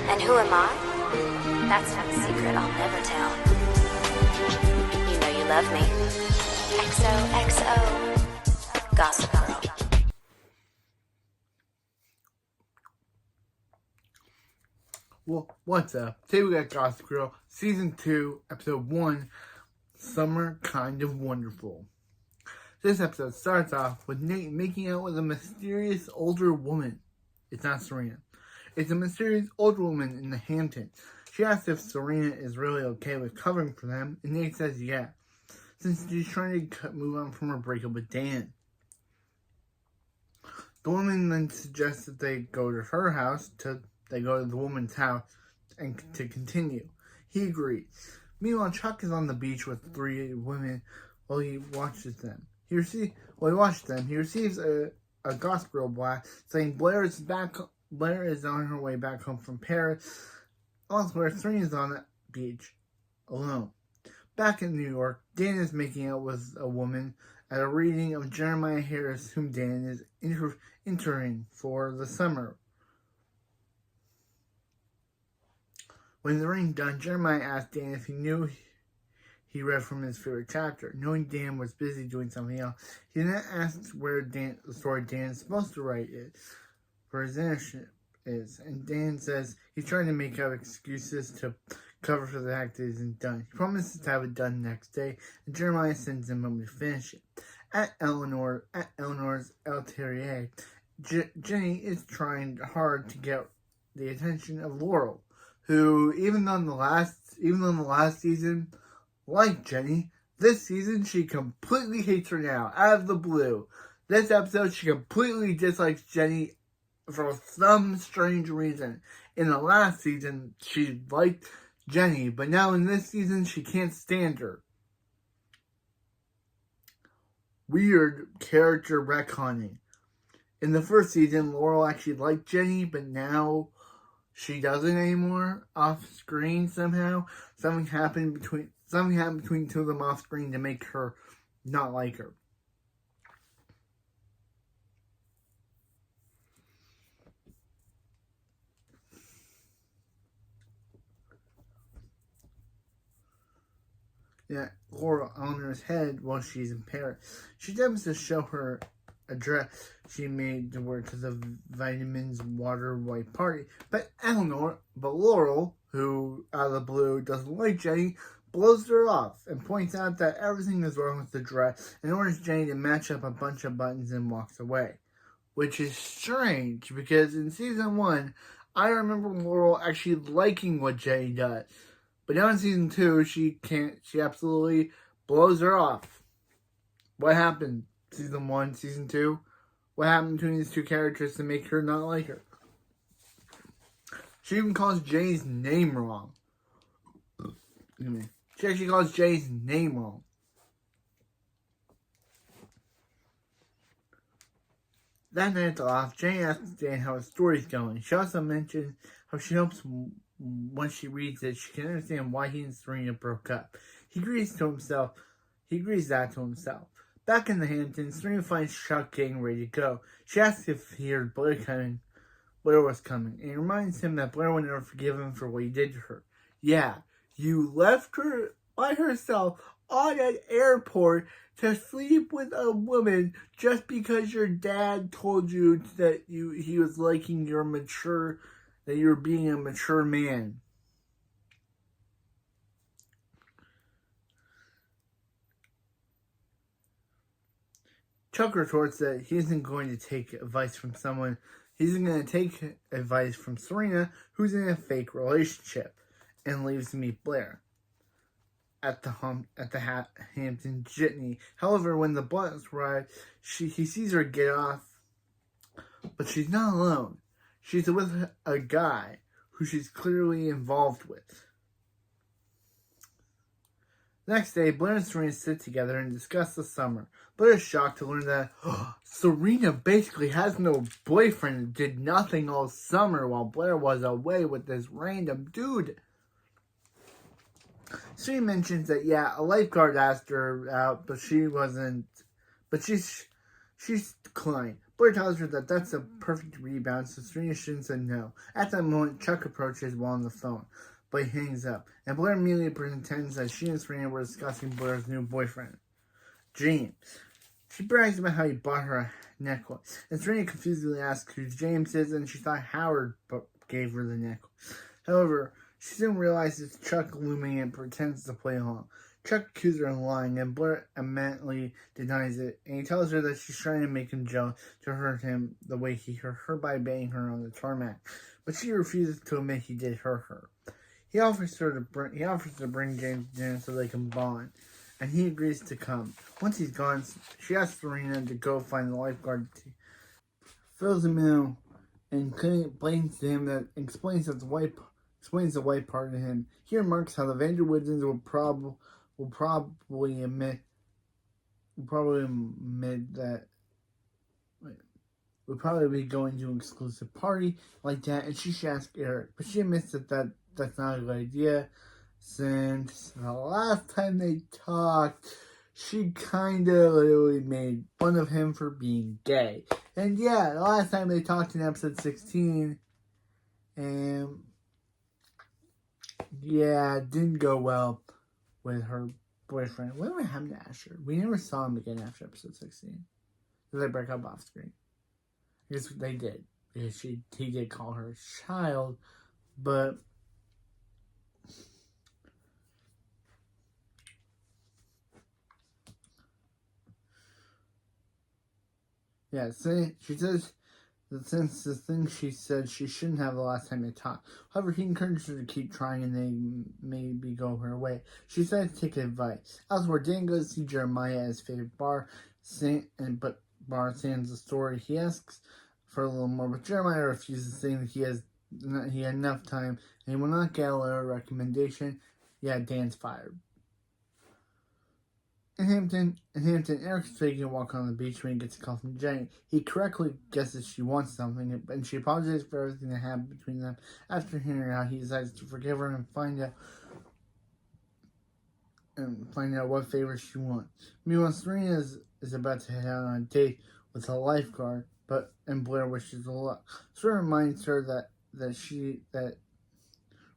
And who am I? That's not a secret I'll never tell. You know you love me. XOXO. Gossip Girl. Well, what's up? Today we got Gossip Girl, Season 2, Episode 1, Summer Kind of Wonderful. This episode starts off with Nate making out with a mysterious older woman. It's not Serena. It's a mysterious older woman in the Hamptons. She asks if Serena is really okay with covering for them, and Nate says yeah, since she's trying to move on from her breakup with Dan. The woman then suggests that they go to her house They go to the woman's house and to continue. He agrees. Meanwhile, Chuck is on the beach with three women while he watches them. He receives a Gossip Girl blast saying Blair is on her way back home from Paris. Elsewhere, Serena is on the beach alone. Back in New York, Dan is making out with a woman at a reading of Jeremiah Harris, whom Dan is entering for the summer. When the reading done, Jeremiah asked Dan if he knew he read from his favorite chapter. Knowing Dan was busy doing something else, he then asks where the story Dan is supposed to write it for his internship is. And Dan says he's trying to make up excuses to cover for the fact that it isn't done. He promises to have it done next day, and Jeremiah sends him home to finish it. At Eleanor's El Terrier, Jenny is trying hard to get the attention of Laurel, who, even on the last season, liked Jenny. This season, she completely hates her now, out of the blue. This episode, she completely dislikes Jenny for some strange reason. In the last season, she liked Jenny, but now in this season, she can't stand her. Weird character retconning. In the first season, Laurel actually liked Jenny, but now she doesn't anymore off screen somehow. Something happened between the two of them off screen to make her not like her. Yeah, Laurel on her head while she's in Paris. She attempts to show her a dress she made to wear to the Vitamins Water White party. But Laurel, who out of the blue doesn't like Jenny, blows her off and points out that everything is wrong with the dress and orders Jenny to match up a bunch of buttons and walks away. Which is strange because in season 1, I remember Laurel actually liking what Jenny does. But now in season 2, she absolutely blows her off. What happened? Season 1, Season 2? What happened between these two characters to make her not like her? She even calls Jenny's name wrong. She actually calls Jenny's name wrong. That night at the loft, Jenny asks Dan how his story's going. She also mentions how she hopes once she reads it, she can understand why he and Serena broke up. He agrees that to himself. Back in the Hamptons, Serena finds Chuck getting ready to go. She asks if he heard Blair was coming, and reminds him that Blair would never forgive him for what he did to her. Yeah, you left her by herself on an airport to sleep with a woman just because your dad told you that he was liking that you were being a mature man. Chuck retorts that he isn't going to take advice from someone. He isn't going to take advice from Serena, who's in a fake relationship, and leaves to meet Blair at the Hampton Jitney. However, when the bus arrives, he sees her get off, but she's not alone. She's with a guy who she's clearly involved with. Next day, Blair and Serena sit together and discuss the summer. Blair is shocked to learn that Serena basically has no boyfriend and did nothing all summer while Blair was away with this random dude. Serena mentions that, a lifeguard asked her out, but she wasn't. But she's declined. Blair tells her that that's a perfect rebound, so Serena shouldn't say no. At that moment, Chuck approaches while on the phone, but he hangs up, and Blair immediately pretends that she and Serena were discussing Blair's new boyfriend, James. She brags about how he bought her a necklace, and Serena confusedly asks who James is, and she thought Howard gave her the necklace. However, she soon realizes Chuck looming and pretends to play along. Chuck accuses her of lying, and Blair immediately denies it, and he tells her that she's trying to make him jealous to hurt him the way he hurt her by banging her on the tarmac, but she refuses to admit he did hurt her. He offers to bring James to dinner so they can bond, and he agrees to come. Once he's gone, she asks Serena to go find the lifeguard, fills him in, and explains to him that explains the white part to him. He remarks how the Vanderwoodens will probably admit that we'll probably be going to an exclusive party like that, and she should ask Eric, but she admits that's not a good idea, since the last time they talked, she kinda literally made fun of him for being gay. And yeah, the last time they talked in episode 16, and yeah, it didn't go well with her boyfriend. What happened to Asher? We never saw him again after episode 16. Did they break up off screen? I guess they did, because he did call her a child, but yeah, she says that since the thing she said she shouldn't have the last time they talked. However, he encouraged her to keep trying and they maybe go her way. She decided to take advice. Elsewhere, Dan goes to see Jeremiah at his favorite bar, but bar sands the story. He asks for a little more, but Jeremiah refuses, saying that he had enough time and he will not get a letter recommendation. Yeah, Dan's fired. In Hampton, Eric's taking a walk on the beach when he gets a call from Jenny. He correctly guesses she wants something, and she apologizes for everything that happened between them. After hearing out, he decides to forgive her and find out what favors she wants. Meanwhile, Serena is about to head out on a date with a lifeguard, and Blair wishes her luck. Serena reminds her that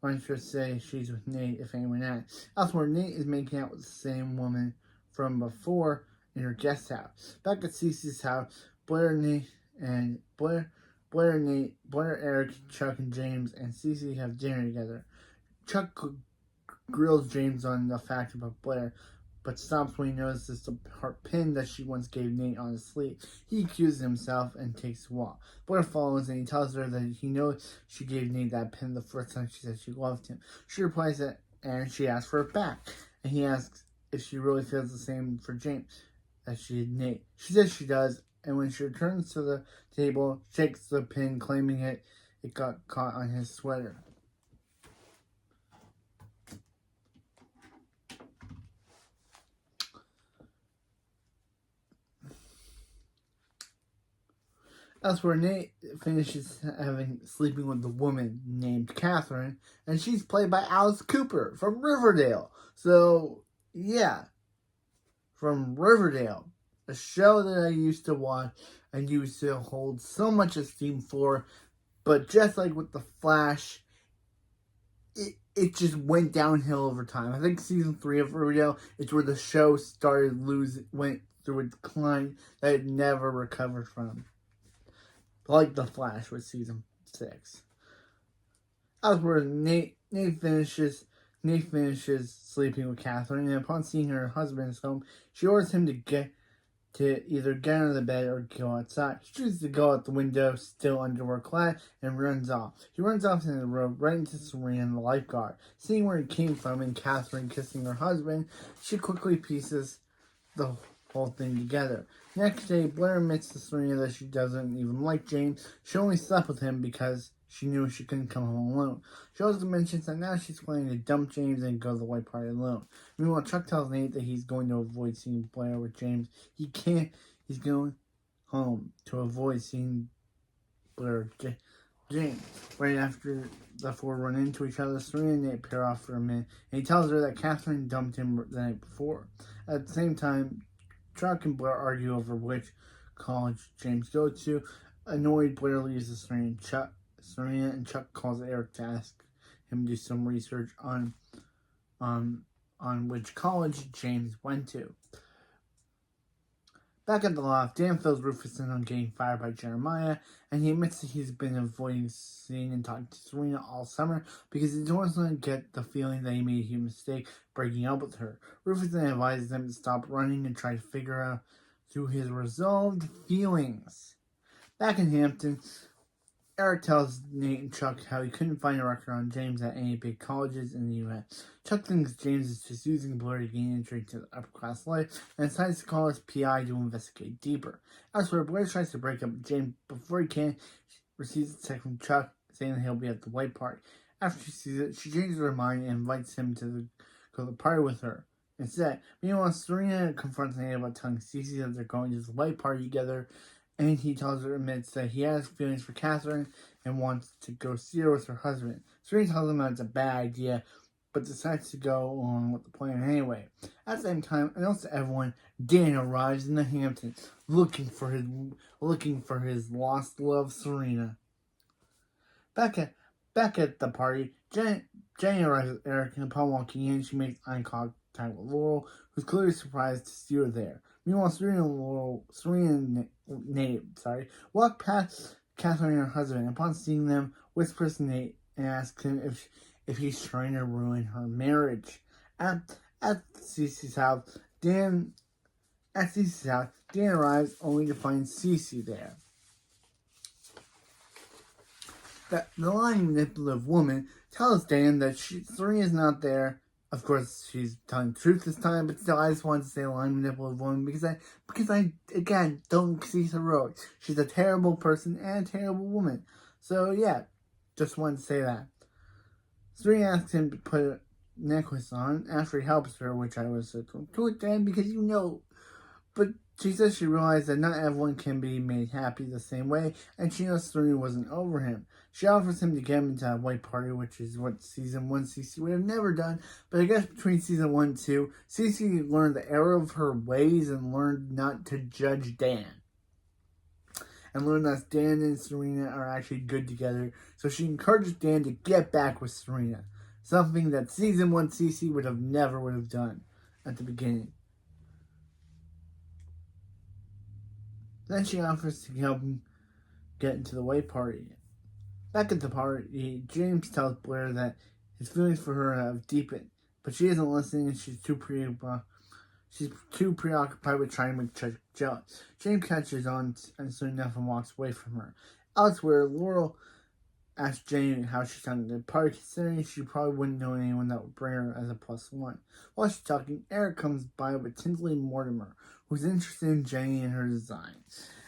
reminds her to say she's with Nate if anyone asks. Elsewhere, Nate is making out with the same woman from before in her guest house. Back at Cece's house, Blair, Eric, Chuck, and James and Cece have dinner together. Chuck grills James on the fact about Blair, but stops when he notices the pin that she once gave Nate on his sleeve. He accuses himself and takes a walk. Blair follows and he tells her that he knows she gave Nate that pin the first time she said she loved him. She replies that, and she asks for it back. And he asks if she really feels the same for James as she did Nate. She says she does, and when she returns to the table, shakes the pin, claiming it got caught on his sweater. Elsewhere, Nate finishes sleeping with a woman named Catherine, and she's played by Alice Cooper from Riverdale. So, yeah, from Riverdale, a show that I used to watch and used to hold so much esteem for, but just like with The Flash, it just went downhill over time. I think season 3 of Riverdale is where the show went through a decline that it never recovered from. Like The Flash with season 6. Elsewhere, Nate finishes sleeping with Catherine, and upon seeing her husband is home, she orders him to either get out of the bed or go outside. She chooses to go out the window, still underwear clad, and runs off. He runs off in the road right into Serena and the lifeguard. Seeing where he came from and Catherine kissing her husband, she quickly pieces the whole thing together. Next day, Blair admits to Serena that she doesn't even like James. She only slept with him because she knew she couldn't come home alone. She also mentions that now she's planning to dump James and go to the white party alone. Meanwhile, Chuck tells Nate that he's going to avoid seeing Blair with James. He's going home to avoid seeing Blair with James. Right after the four run into each other, Serena and Nate pair off for a minute, and he tells her that Catherine dumped him the night before. At the same time, Chuck and Blair argue over which college James goes to. Annoyed, Blair leaves the Serena and Chuck calls Eric to ask him to do some research on which college James went to. Back at the loft, Dan fills Rufus in on getting fired by Jeremiah, and he admits that he's been avoiding seeing and talking to Serena all summer because he doesn't get the feeling that he made a huge mistake breaking up with her. Rufus then advises him to stop running and try to figure out through his resolved feelings. Back in Hampton, Eric tells Nate and Chuck how he couldn't find a record on James at any big colleges in the U.S. Chuck thinks James is just using Blair to gain entry to the upper-class life and decides to call his PI to investigate deeper. Elsewhere, Blair tries to break up with James before he can. She receives a text from Chuck saying that he'll be at the white party. After she sees it, she changes her mind and invites him to go to the party with her instead. Meanwhile, Serena confronts Nate about telling Cece that they're going to the white party together, and he admits that he has feelings for Catherine and wants to go see her with her husband. Serena tells him that it's a bad idea, but decides to go along with the plan anyway. At the same time, announced to everyone, Dan arrives in the Hamptons looking for his lost love, Serena. Back at the party, Jenny arrives with Eric, and upon walking in, she makes eye contact with Laurel, who's clearly surprised to see her there. Meanwhile, Serena and Nate walk past Catherine and her husband, and upon seeing them, whispers to Nate and asks him if he's trying to ruin her marriage. At Cece's house, Dan arrives only to find Cece there. The lying, manipulative woman tells Dan that Serena's not there. Of course, she's telling the truth this time, but still, I just wanted to say lying, manipulative woman because I again don't see her road. She's a terrible person and a terrible woman. So yeah, just wanted to say that. Serena asks him to put a necklace on after he helps her, which I was like, do it then because you know. But she says she realized that not everyone can be made happy the same way, and she knows Serena wasn't over him. She offers him to get him into a white party, which is what Season 1 Cece would have never done, but I guess between Season 1 and 2, Cece learned the error of her ways and learned not to judge Dan. And learned that Dan and Serena are actually good together, so she encourages Dan to get back with Serena, something that Season 1 Cece would have done at the beginning. Then she offers to help him get into the white party. Back at the party, James tells Blair that his feelings for her have deepened, but she isn't listening and she's too preoccupied with trying to make Chuck jealous. James catches on and soon enough and walks away from her. Elsewhere, Laurel asks Jane how she's done at the party, considering she probably wouldn't know anyone that would bring her as a +1. While she's talking, Eric comes by with Tinsley Mortimer, who's interested in Jenny and her design.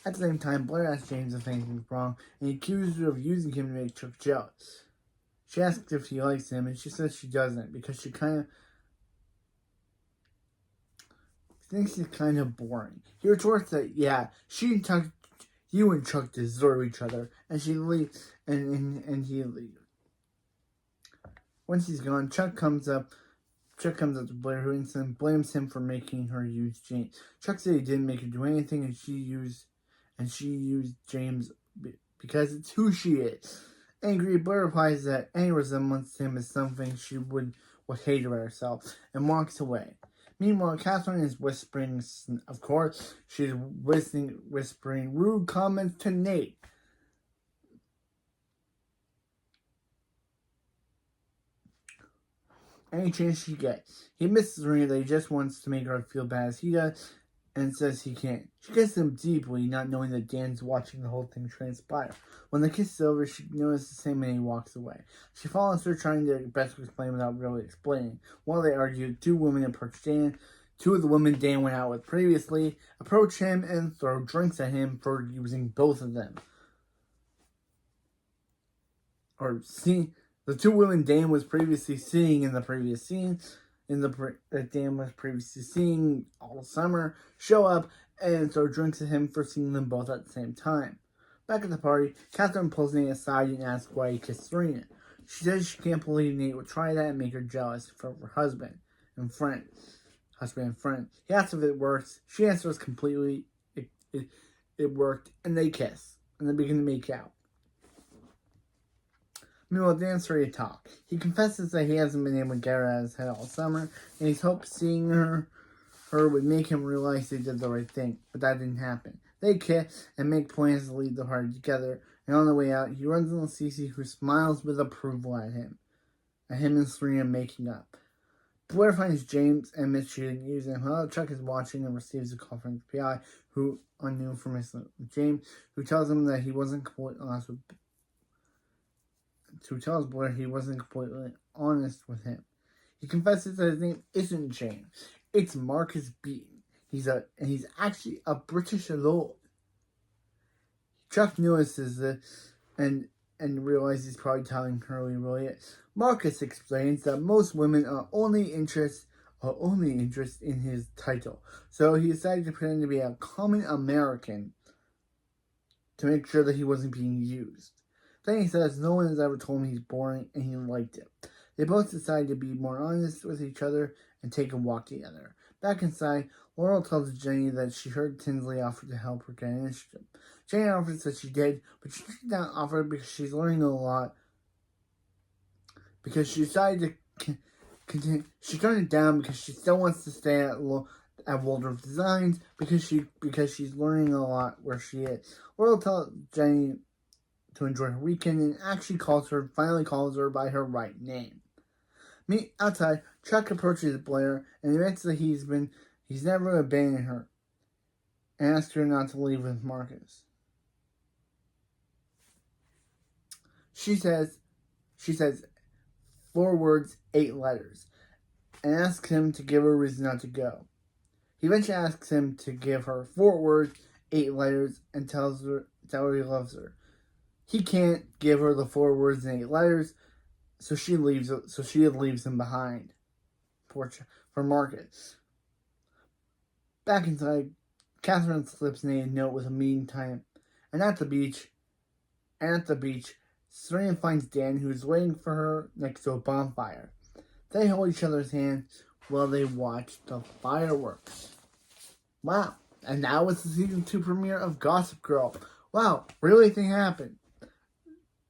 At the same time, Blair asks James if anything's wrong, and he accuses her of using him to make Chuck jealous. She asks if he likes him, and she says she doesn't, because she kind of thinks he's kind of boring. He retorts that, yeah, you and Chuck deserve each other, and she leaves, and he leaves. Once he's gone, Chuck comes up to Blair, who instantly blames him for making her use James. Chuck said he didn't make her do anything, and she used James because it's who she is. Angry, Blair replies that any resemblance to him is something she would hate about herself, and walks away. Meanwhile, Catherine is whispering, of course, she's whispering rude comments to Nate. Any chance she gets. He misses Serena that he just wants to make her feel bad as he does, and says he can't. She kisses him deeply, not knowing that Dan's watching the whole thing transpire. When the kiss is over, she notices the same and he walks away. She follows her, trying to best explain without really explaining. While they argue, two women approach Dan. Two of the women Dan went out with previously approach him and throw drinks at him for using both of them. The two women Dan was previously seeing in the previous scene, that Dan was previously seeing all summer, show up and throw drinks at him for seeing them both at the same time. Back at the party, Catherine pulls Nate aside and asks why he kissed Serena. She says she can't believe Nate would try that and make her jealous for her husband and friend. He asks if it works. She answers completely. It they worked, and they kiss, and they begin to make out. Meanwhile, Dan's ready to talk. He confesses that he hasn't been able to get her out of his head all summer, and he's hoped seeing her would make him realize they did the right thing, but that didn't happen. They kiss and make plans to leave the party together, and on the way out, he runs into Cece, who smiles with approval at him and Serena making up. Blair finds James and Mitch shooting using him. Chuck is watching and receives a call from the PI, who unknew from his James, who tells him that he wasn't completely honest with. Who tells Blair he wasn't completely honest with him. He confesses that his name isn't James. It's Marcus Beaton. He's actually a British lord. Chuck notices this and realizes he's probably telling her who he really is. Marcus explains that most women are only interested in his title, so he decided to pretend to be a common American to make sure that he wasn't being used. Then he says no one has ever told him he's boring, and he liked it. They both decide to be more honest with each other and take a walk together. Back inside, Laurel tells Jenny that she heard Tinsley offer to help her get an initiative. Jenny offers that she did, but she did not offer because she's learning a lot. Because she decided to continue. She turned it down because she still wants to stay at Waldorf Designs because she's learning a lot where she is. Laurel tells Jenny to enjoy her weekend and actually finally calls her by her right name. Outside, Chuck approaches Blair and admits that he's never abandoned her and asks her not to leave with Marcus. She says 4 words, 8 letters, and asks him to give her a reason not to go. He eventually asks him to give her 4 words, 8 letters, and tells her he loves her. He can't give her the 4 words and 8 letters, so she leaves him behind for Marcus. Back inside, Catherine slips Nate a note with a meeting time, and at the beach, Serena finds Dan, who's waiting for her next to a bonfire. They hold each other's hands while they watch the fireworks. Wow, and that was the season 2 premiere of Gossip Girl. Wow, really thing happened.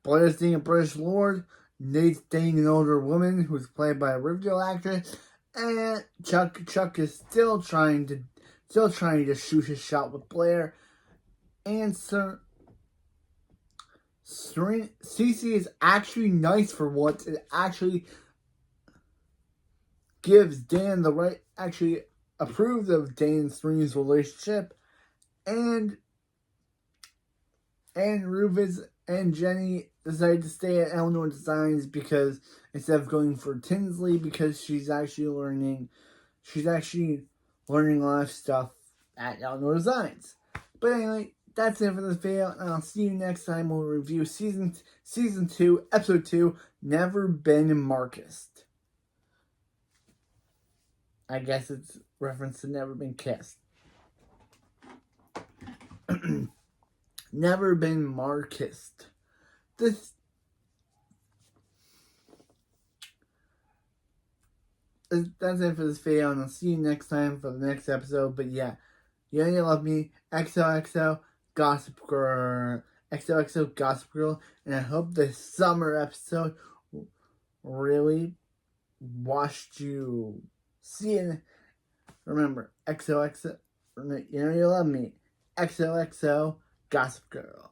Blair's dating a British lord, Nate's dating an older woman who's played by a Riverdale actress, and Chuck is still trying to shoot his shot with Blair, and Cece is actually nice for once. It actually gives Dan the right, actually approves of Dan and Serena's relationship, and Rufus and Jenny decided to stay at Eleanor Designs because instead of going for Tinsley, because she's actually learning a lot of stuff at Eleanor Designs. But anyway, that's it for this video, and I'll see you next time when we review season 2, episode 2, Never Been Marcused. I guess it's reference to Never Been Kissed. Never Been Marcused. That's it for this video, and I'll see you next time for the next episode. But yeah, you know you love me. XOXO Gossip Girl. XOXO Gossip Girl. And I hope this summer episode really washed you. See you. Remember, XOXO. You know you love me. XOXO Gossip Girl.